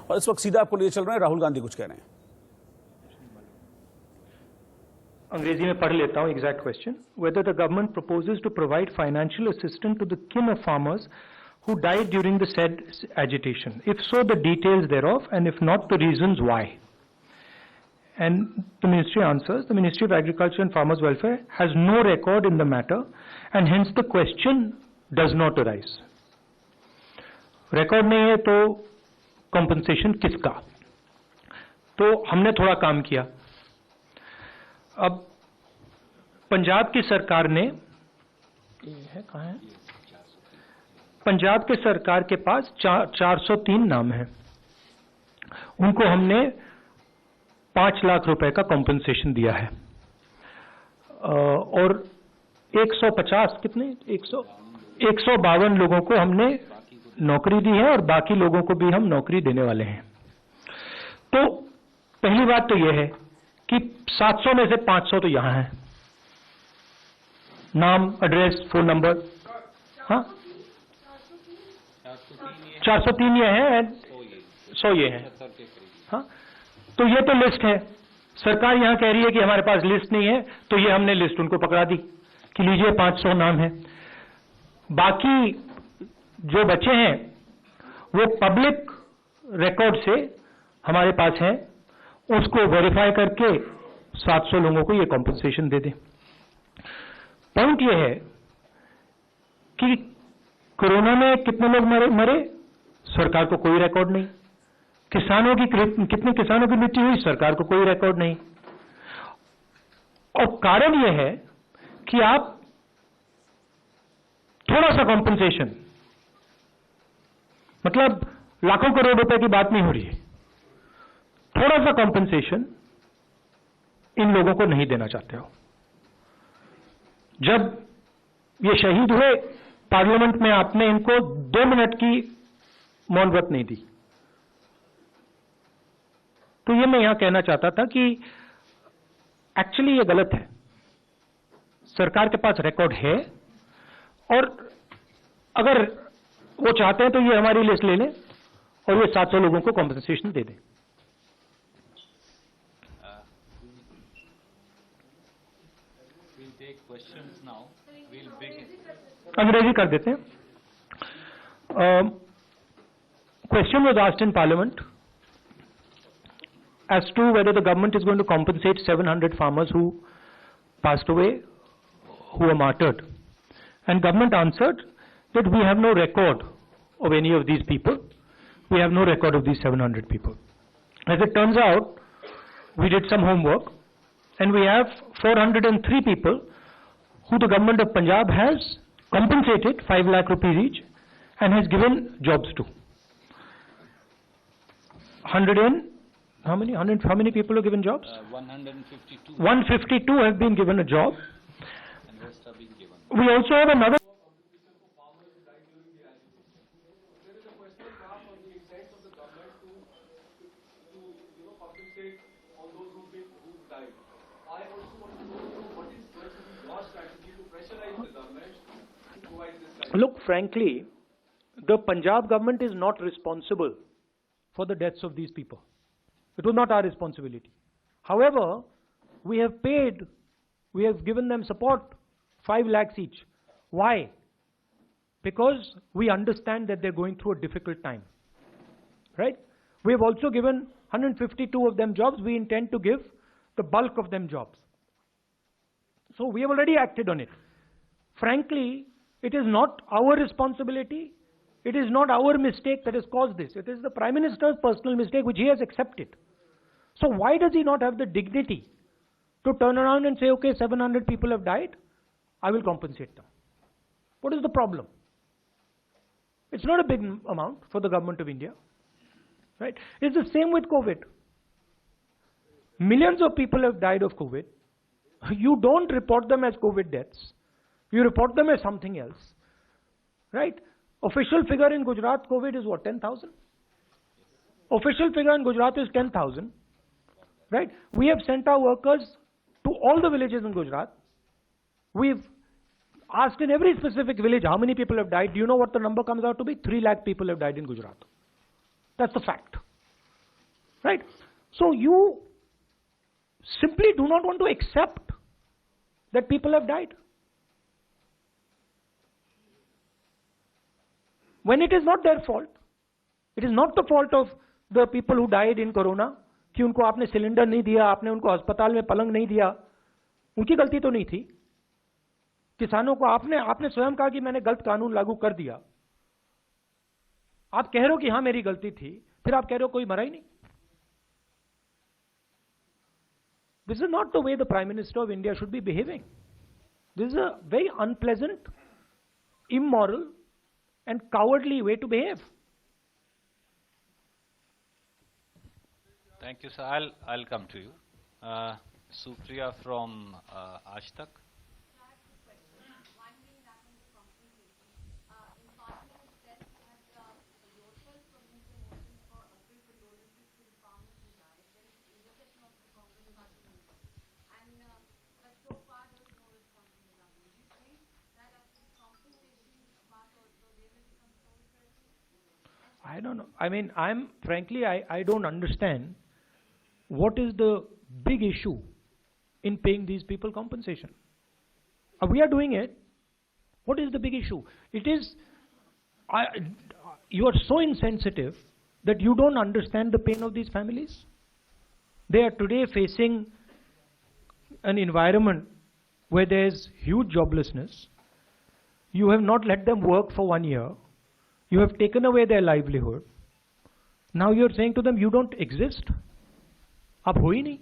और इस वक्त सीधा आपको लिए चल रहे हैं, राहुल गांधी कुछ कह रहे हैं। अंग्रेजी में पढ़ लेता हूं exact question. Whether the government proposes to provide financial assistance to the kin of farmers who died during the said agitation. If so, the details thereof, and if not, the reasons why. And the ministry answers, the Ministry of Agriculture and Farmers Welfare has no record in the matter, and hence the question does not arise. Record नहीं है तो compensation किसका? तो हमने थोड़ा काम किया। अब पंजाब की सरकार ने, कहाँ है? पंजाब के सरकार के पास 403 नाम हैं। उनको हमने 5 लाख रुपए का कॉम्पेंसेशन दिया है, और 150 कितने 152 लोगों को हमने नौकरी दी है, और बाकी लोगों को भी हम नौकरी देने वाले हैं। तो पहली बात तो यह है कि 700 में से 500 तो यहां है, नाम, एड्रेस, फोन नंबर। हाँ, 403 ये है, 100 ये है। हाँ, तो ये तो लिस्ट है। सरकार यहां कह रही है कि हमारे पास लिस्ट नहीं है, तो ये हमने लिस्ट उनको पकड़ा दी कि लीजिए 500 नाम है। बाकी जो बचे हैं वो पब्लिक रिकॉर्ड से हमारे पास है, उसको वेरीफाई करके 700 लोगों को ये कॉम्पेंसेशन दे दें। पॉइंट ये है कि कोरोना में कितने लोग मरे, सरकार को कोई रिकॉर्ड नहीं। किसानों की कितने किसानों की मृत्यु हुई, सरकार को कोई रिकॉर्ड नहीं। और कारण यह है कि आप थोड़ा सा कॉम्पेंसेशन, मतलब लाखों करोड़ रुपए की बात नहीं हो रही है, थोड़ा सा कॉम्पेंसेशन इन लोगों को नहीं देना चाहते हो। जब ये शहीद हुए, पार्लियामेंट में आपने इनको 2 मिनट की मौन व्रत नहीं दी। तो ये मैं यहां कहना चाहता था कि एक्चुअली ये गलत है। सरकार के पास रिकॉर्ड है, और अगर वो चाहते हैं तो ये हमारी लिस्ट ले लें और ये 700 लोगों को कॉम्पेंसेशन दे दें। अंग्रेजी कर देते हैं। Question was asked in parliament as to whether the government is going to compensate 700 farmers who passed away, who were martyred. And government answered that we have no record of any of these people. We have no record of these 700 people. As it turns out, we did some homework, and we have 403 people who the government of Punjab has compensated 5 lakh rupees each and has given jobs to. How many people have given jobs? 152. 152 have been given a job. And rest are being given. We also have another. Look, frankly, the Punjab government is not responsible for the deaths of these people. It was not our responsibility. However, we have given them support, 5 lakhs each. Why? Because we understand that they're going through a difficult time. Right? We have also given 152 of them jobs. We intend to give the bulk of them jobs. So we have already acted on it. Frankly, it is not our responsibility. It is not our mistake that has caused this. It is the Prime Minister's personal mistake which he has accepted. So why does he not have the dignity to turn around and say, okay, 700 people have died, I will compensate them? What is the problem? It's not a big amount for the government of India. Right? It's the same with COVID. Millions of people have died of COVID. You don't report them as COVID deaths. You report them as something else. Right? Official figure in Gujarat, COVID is what, 10,000? Official figure in Gujarat is 10,000. Right? We have sent our workers to all the villages in Gujarat. We've asked in every specific village how many people have died. Do you know what the number comes out to be? 3 lakh people have died in Gujarat. That's the fact. Right? So you simply do not want to accept that people have died. When it is not their fault. It is not the fault of the people who died in corona कि उनको आपने cylinder नहीं दिया, आपने उनको अस्पताल में पलंग नहीं दिया. उनकी गलती तो नहीं थी. किसानों को आपने स्वयं कहा कि मैंने गलत कानून लागू कर दिया. आप कह रहे हो कि हाँ मेरी गलती थी, फिर आप कह रहे हो कोई मरा ही नहीं. This is not the way the Prime Minister of India should be behaving. This is a very unpleasant, immoral, and cowardly way to behave. Thank you, sir. I'll come to you. Supriya from Aaj Tak. I don't know. I mean, frankly, I don't understand what is the big issue in paying these people compensation. We are doing it. What is the big issue? It is, you are so insensitive that you don't understand the pain of these families. They are today facing an environment where there is huge joblessness. You have not let them work for 1 year. You have taken away their livelihood. Now you are saying to them, you don't exist. आप हो ही नहीं.